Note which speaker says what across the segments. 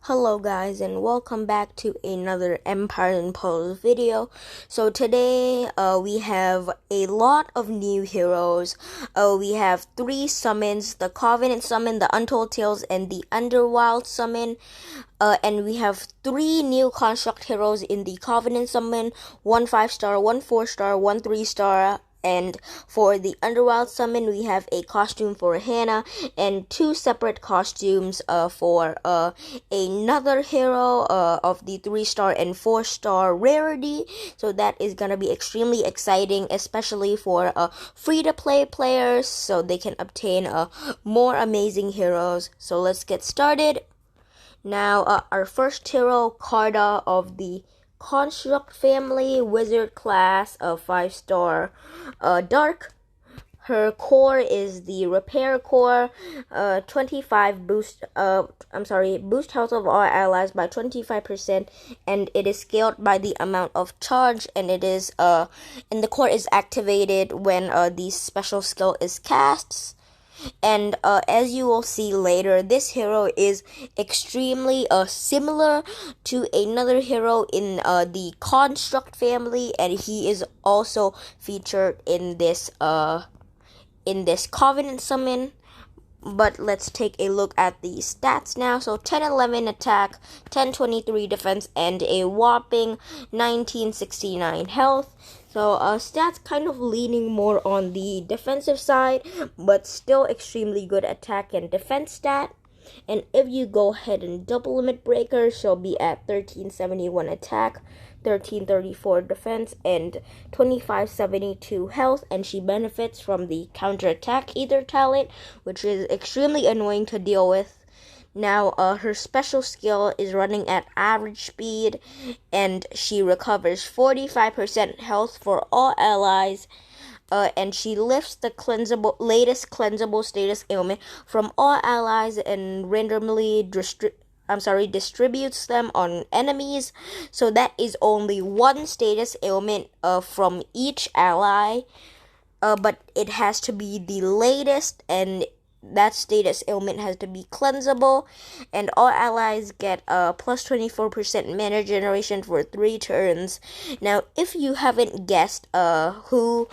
Speaker 1: Hello guys and welcome back to another Empire and Pose video. So today we have a lot of new heroes. We have 3 summons, the Covenant summon, the Untold Tales, and the Underwild summon. And we have 3 new construct heroes in the Covenant summon, 1 5-star, 1 4-star, 1 3-star. And for the Underwild summon, we have a costume for Hannah and 2 separate costumes for another hero of the 3-star and 4-star rarity. So that is gonna be extremely exciting, especially for free-to-play players, so they can obtain more amazing heroes. So let's get started. Now, our first hero, Carda of the Construct family, wizard class of 5-star dark. Her core is the repair core, 25 boost health of all allies by 25%, and it is scaled by the amount of charge, and it is and the core is activated when the special skill is cast. And as you will see later, this hero is extremely similar to another hero in the Construct family, and he is also featured in this Covenant summon. But let's take a look at the stats now. So 1011 attack, 1023 defense, and a whopping 1969 health. So stats kind of leaning more on the defensive side, but still extremely good attack and defense stat. And if you go ahead and double limit breaker, she'll be at 1371 attack, 1334 defense, and 2572 health, and she benefits from the counterattack ether talent, which is extremely annoying to deal with. Now, her special skill is running at average speed, and she recovers 45% health for all allies. And she lifts the latest cleansable status ailment from all allies and randomly distributes them on enemies. So that is only 1 status ailment from each ally. But it has to be the latest, and that status ailment has to be cleansable, and all allies get plus 24% mana generation for 3 turns. Now, if you haven't guessed who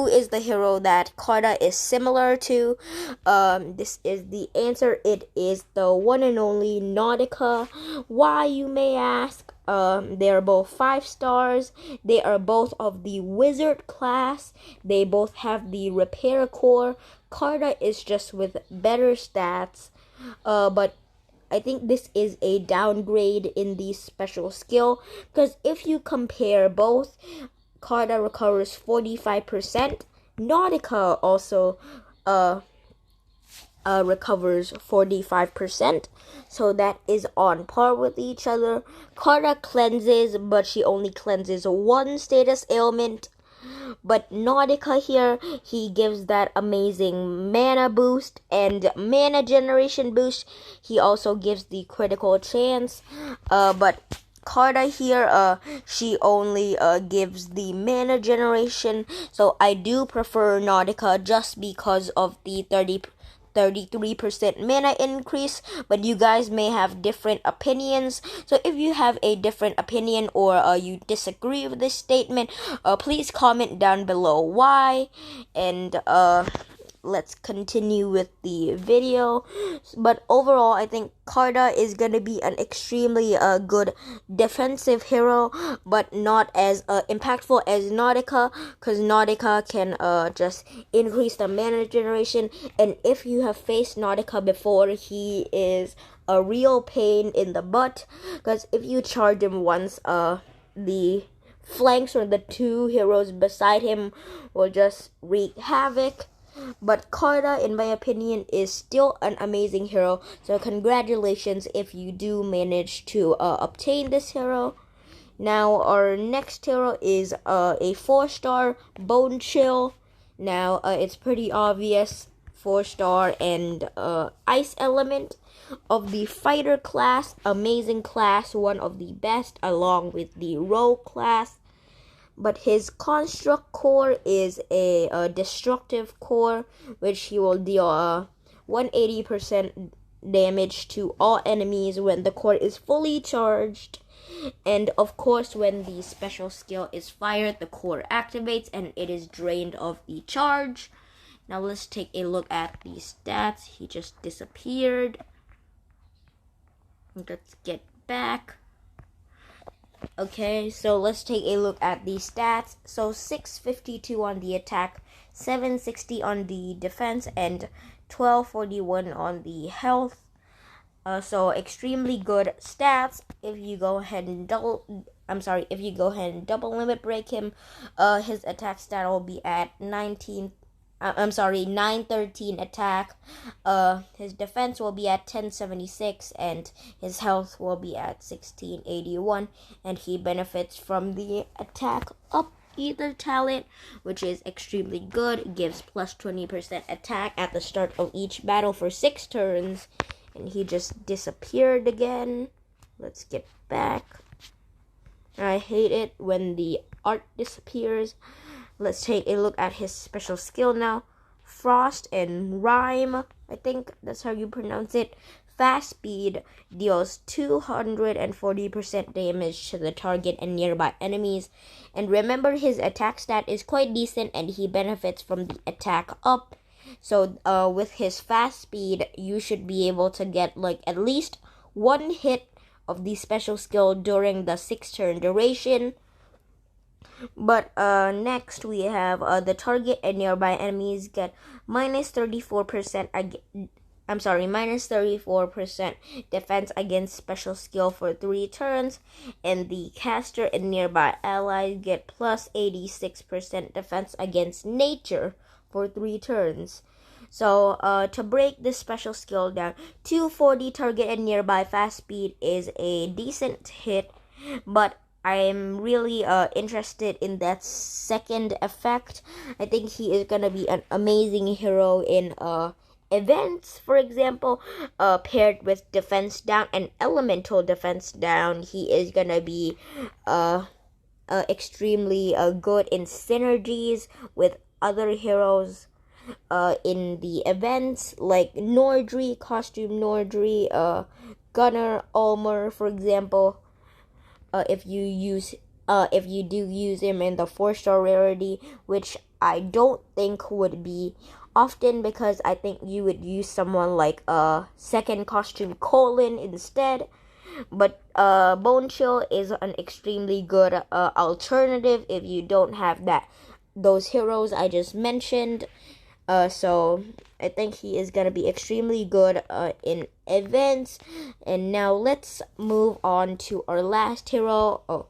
Speaker 1: is the hero that Carda is similar to, this is the answer. It is the one and only Nautica. Why, you may ask? They are both 5 stars. They are both of the wizard class. They both have the repair core. Carda is just with better stats, but I think this is a downgrade in the special skill, because if you compare both, Carda recovers 45%. Nautica also recovers 45%, so that is on par with each other. Carda cleanses, but she only cleanses 1 status ailment. But Nautica here, he gives that amazing mana boost and mana generation boost. He also gives the critical chance. But Carda here, she only gives the mana generation. So I do prefer Nautica just because of the 33% mana increase, but you guys may have different opinions. So if you have a different opinion, or you disagree with this statement, please comment down below why, and let's continue with the video. But overall, I think Carda is gonna be an extremely good defensive hero, but not as impactful as Nautica, because Nautica can just increase the mana generation. And if you have faced Nautica before, he is a real pain in the butt, because if you charge him once, the flanks or the 2 heroes beside him will just wreak havoc. But Carda, in my opinion, is still an amazing hero. So congratulations if you do manage to obtain this hero. Now, our next hero is a 4-star Bone Chill. Now, it's pretty obvious. 4-star and Ice Element of the Fighter class. Amazing class. One of the best, along with the Rogue class. But his construct core is a destructive core, which he will deal 180% damage to all enemies when the core is fully charged. And of course, when the special skill is fired, the core activates and it is drained of the charge. Now let's take a look at the stats. He just disappeared. Let's get back. Okay, so let's take a look at the stats. So 652 on the attack, 760 on the defense, and 1241 on the health. So extremely good stats. If you go ahead and double limit break him, his attack stat will be at 913 attack. His defense will be at 1076, and his health will be at 1681, and he benefits from the attack up either talent, which is extremely good. It gives plus 20% attack at the start of each battle for 6 turns. And he just disappeared again. Let's get back. I hate it when the art disappears. Let's take a look at his special skill now. Frost and Rime, I think that's how you pronounce it. Fast speed deals 240% damage to the target and nearby enemies. And remember, his attack stat is quite decent and he benefits from the attack up. So with his fast speed, you should be able to get like at least one hit of the special skill during the 6-turn duration. But next we have the target and nearby enemies get minus 34% defense against special skill for 3 turns, and the caster and nearby allies get plus 86% defense against nature for 3 turns. So to break this special skill down, 240 target and nearby fast speed is a decent hit, but I'm really interested in that second effect. I think he is gonna be an amazing hero in events, for example, paired with defense down and elemental defense down. He is gonna be extremely good in synergies with other heroes in the events, like Nordry, Costume Nordry, Gunner, Ulmer, for example. If you do use him in the 4-star rarity, which I don't think would be often, because I think you would use someone like second costume Colin instead. But Bone Chill is an extremely good alternative if you don't have those heroes I just mentioned. So I think he is gonna be extremely good in events. And now let's move on to our last hero of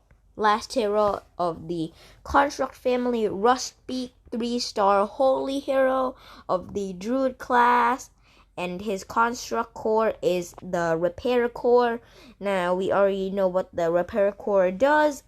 Speaker 1: the Construct family, Rustbeak, 3-star holy hero of the Druid class. And his construct core is the Repair Core. Now we already know what the Repair Core does,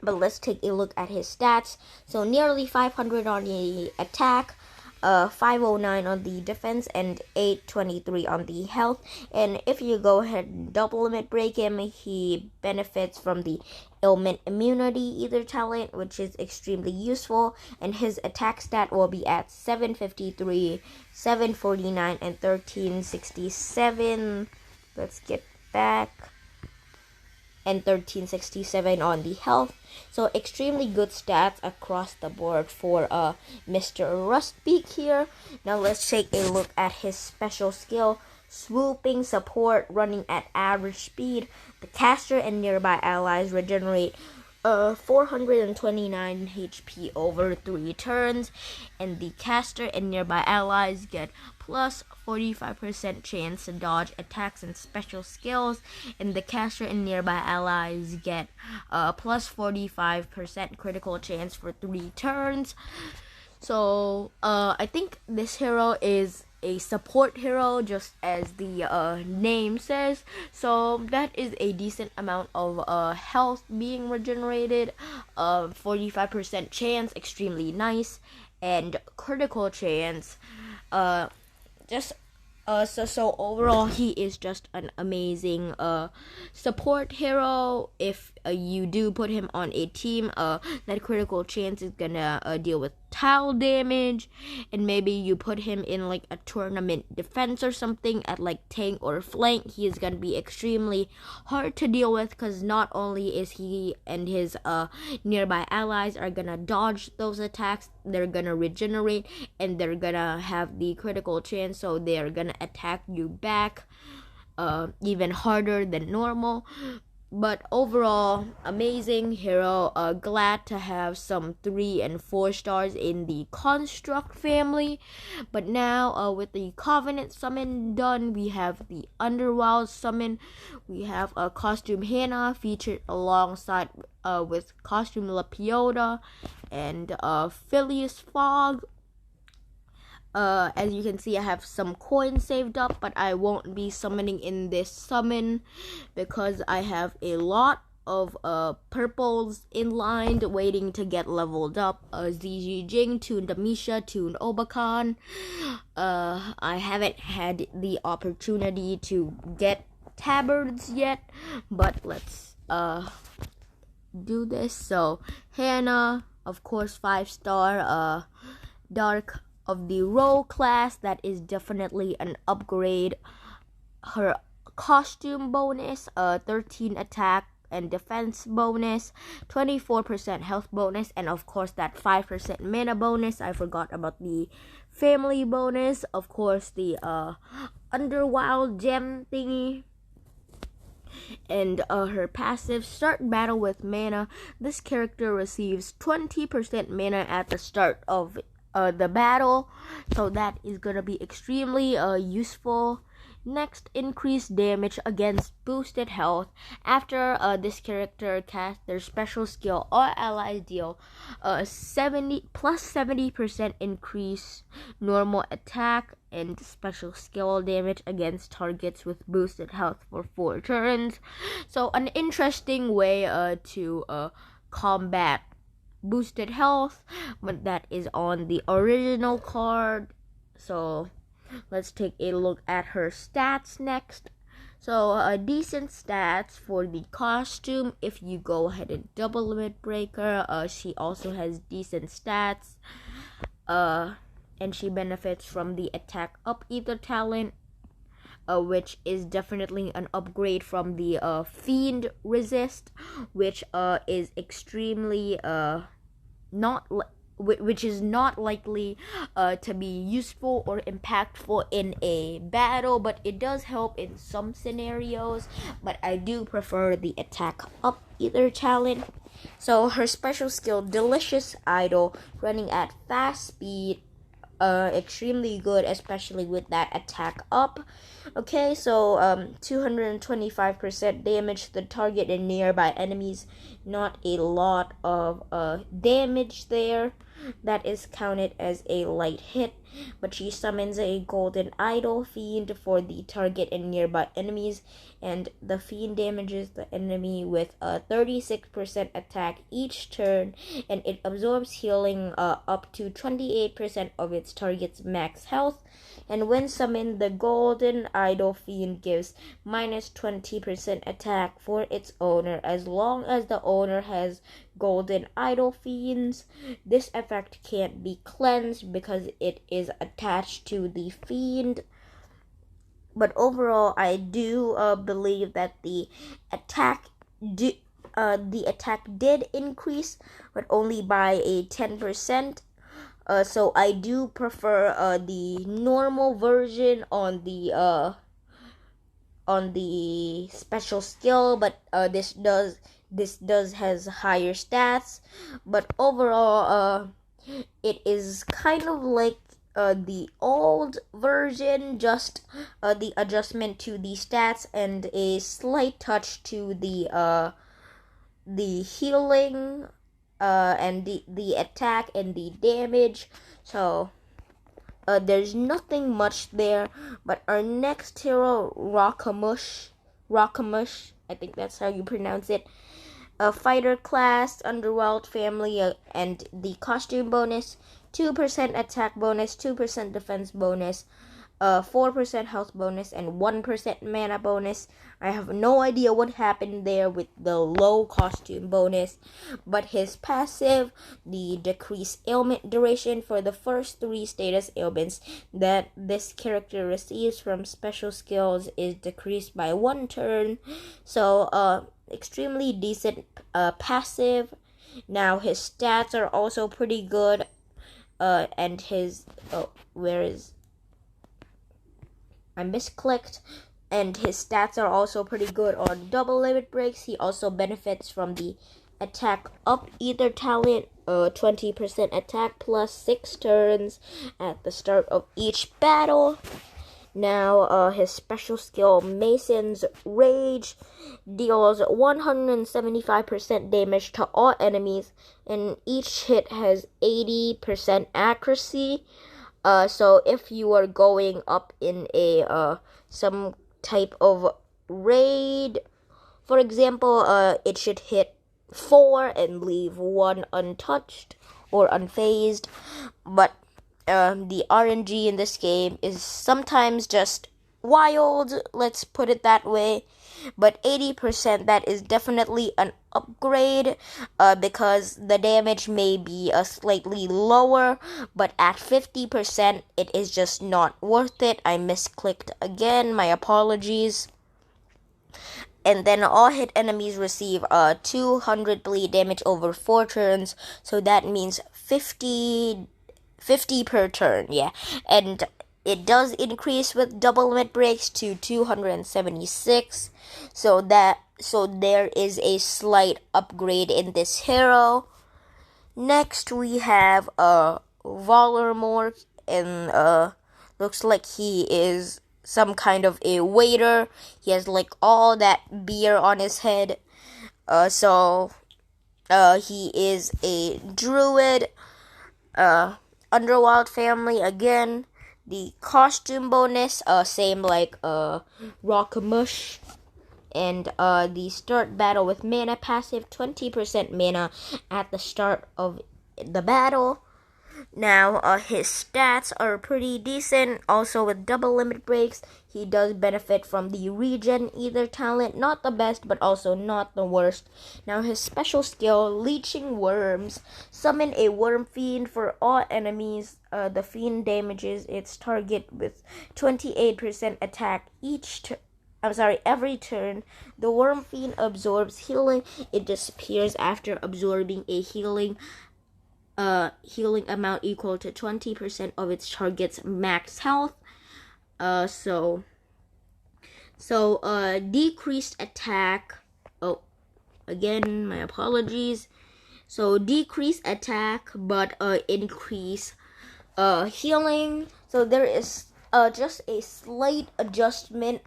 Speaker 1: but let's take a look at his stats. So nearly 500 on the attack, 509 on the defense, and 823 on the health. And if you go ahead and double limit break him, he benefits from the ailment immunity either talent, which is extremely useful, and his attack stat will be at 753, 749, and 1367. Let's get back. And 1367 on the health. So extremely good stats across the board for Mr. Rustbeak here. Now let's take a look at his special skill, Swooping Support, running at average speed. The caster and nearby allies regenerate 429 HP over 3 turns, and the caster and nearby allies get plus 45% chance to dodge attacks and special skills, and the caster and nearby allies get plus 45% critical chance for 3 turns. So I think this hero is a support hero, just as the name says. So that is a decent amount of health being regenerated, 45% chance, extremely nice, and critical chance. So overall, he is just an amazing support hero. If you do put him on a team, that critical chance is gonna deal with tile damage, and maybe you put him in like a tournament defense or something at like tank or flank, he is gonna be extremely hard to deal with, because not only is he and his nearby allies are gonna dodge those attacks, they're gonna regenerate, and they're gonna have the critical chance, so they're gonna attack you back even harder than normal. But overall, amazing hero. Glad to have some 3 and 4 stars in the Construct family. But now, with the Covenant summon done, we have the Underwild summon. We have a Costume Hannah featured alongside with Costume Lepiota and Phileas Fogg. As you can see, I have some coins saved up, but I won't be summoning in this summon because I have a lot of purples in line waiting to get leveled up. ZG Jing, Toon Damisha, Toon Obakan. I haven't had the opportunity to get tabards yet, but let's do this. So Hannah, of course, 5-star. Dark of the role class, that is definitely an upgrade. Her costume bonus, 13 attack and defense bonus, 24% health bonus, and of course that 5% mana bonus. I forgot about the family bonus. Of course, the Underwild gem thingy. And her passive, start battle with mana. This character receives 20% mana at the start of the battle, so that is gonna be extremely useful. Next, increase damage against boosted health. After this character casts their special skill, all allies deal 70% increase normal attack and special skill damage against targets with boosted health for 4 turns. So an interesting way to combat boosted health, but that is on the original card. So let's take a look at her stats next. So decent stats for the costume. If you go ahead and double limit breaker, she also has decent stats, and she benefits from the attack up ether talent, which is definitely an upgrade from the fiend resist, which is extremely which is not likely to be useful or impactful in a battle, but it does help in some scenarios. But I do prefer the attack up ether talent. So her special skill, Delicious Idol, running at fast speed, extremely good, especially with that attack up. Okay, so 225% damage to the target and nearby enemies. Not a lot of damage there. That is counted as a light hit, but she summons a golden idol fiend for the target and nearby enemies, and the fiend damages the enemy with a 36% attack each turn, and it absorbs healing up to 28% of its target's max health. And when summoned, the golden idol fiend gives minus 20% attack for its owner as long as the owner has golden idol fiends. This effect can't be cleansed because it is attached to the fiend. But overall, I do believe that the attack did increase, but only by a 10%. So I do prefer the normal version on the special skill, but this does has higher stats. But overall, it is kind of like the old version, just the adjustment to the stats and a slight touch to the healing and the attack and the damage. So there's nothing much there. But our next hero, Rakamush, I think that's how you pronounce it. A fighter class, Underworld family, and the costume bonus, 2% attack bonus, 2% defense bonus. 4% health bonus and 1% mana bonus. I have no idea what happened there with the low costume bonus, but his passive, the decreased ailment duration for the first 3 status ailments that this character receives from special skills is decreased by 1 turn. So extremely decent passive. Now his stats are also pretty good, and his I misclicked, and his stats are also pretty good on double limit breaks. He also benefits from the attack up either talent, 20% attack plus 6 turns at the start of each battle. Now, his special skill, Mason's Rage, deals 175% damage to all enemies, and each hit has 80% accuracy. So if you are going up in a some type of raid, for example, it should hit 4 and leave 1 untouched or unfazed. But the RNG in this game is sometimes just wild, let's put it that way. But 80%, that is definitely an upgrade, because the damage may be slightly lower, but at 50%, it is just not worth it. I misclicked again, my apologies. And then all hit enemies receive 200 bleed damage over 4 turns, so that means 50 per turn, yeah. And it does increase with double limit breaks to 276, so there is a slight upgrade in this hero. Next we have Voldemort, and looks like he is some kind of a waiter. He has like all that beer on his head. So he is a druid. Underwild family again. The costume bonus, same like Rockamush. And the start battle with mana passive, 20% mana at the start of the battle. Now, his stats are pretty decent. Also, with double limit breaks, he does benefit from the regen ether talent. Not the best, but also not the worst. Now, his special skill, Leeching Worms. Summon a Worm Fiend for all enemies. The Fiend damages its target with 28% attack every turn. The Worm Fiend absorbs healing. It disappears after absorbing a healing amount equal to 20% of its target's max health. Decreased attack. Oh, again, my apologies. So decrease attack, but increase healing. So there is just a slight adjustment,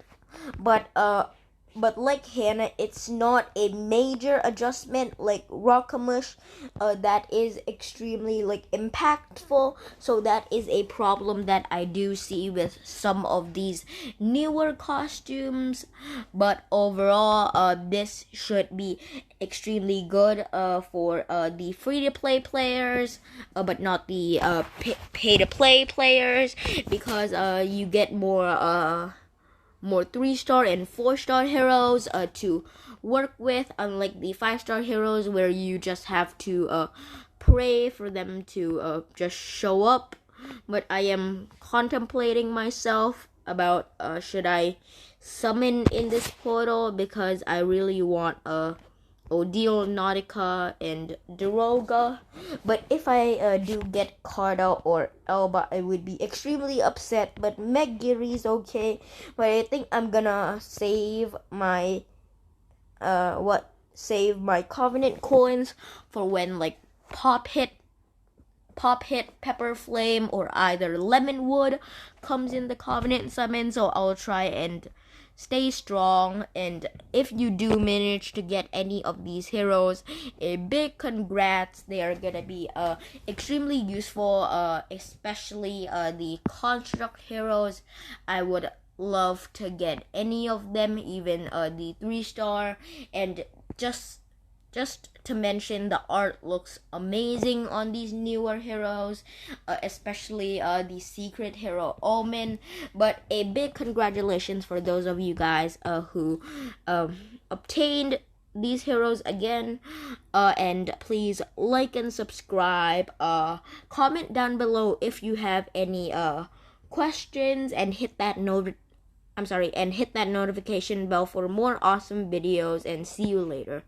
Speaker 1: but like Hannah, it's not a major adjustment like Rockamush that is extremely like impactful. So that is a problem that I do see with some of these newer costumes. But overall, this should be extremely good for the free-to-play players, but not the pay-to-play players, because you get more 3-star and 4-star heroes to work with, unlike the 5-star heroes where you just have to pray for them to just show up. But I am contemplating myself about should I summon in this portal, because I really want Odile, Nautica, and Daroga. But if I do get Carda or Elba, I would be extremely upset. But Meg Giri's okay. But I think I'm gonna save my Covenant coins for when like Pop Hit, Pepper Flame, or either Lemonwood comes in the Covenant summon. So I'll try and stay strong, and if you do manage to get any of these heroes, a big congrats. They are gonna be extremely useful, especially the construct heroes. I would love to get any of them, even the 3-star, and just just to mention, the art looks amazing on these newer heroes, especially the secret hero Omen. But a big congratulations for those of you guys who obtained these heroes again, and please like and subscribe, comment down below if you have any questions, and hit that notification bell for more awesome videos, and see you later.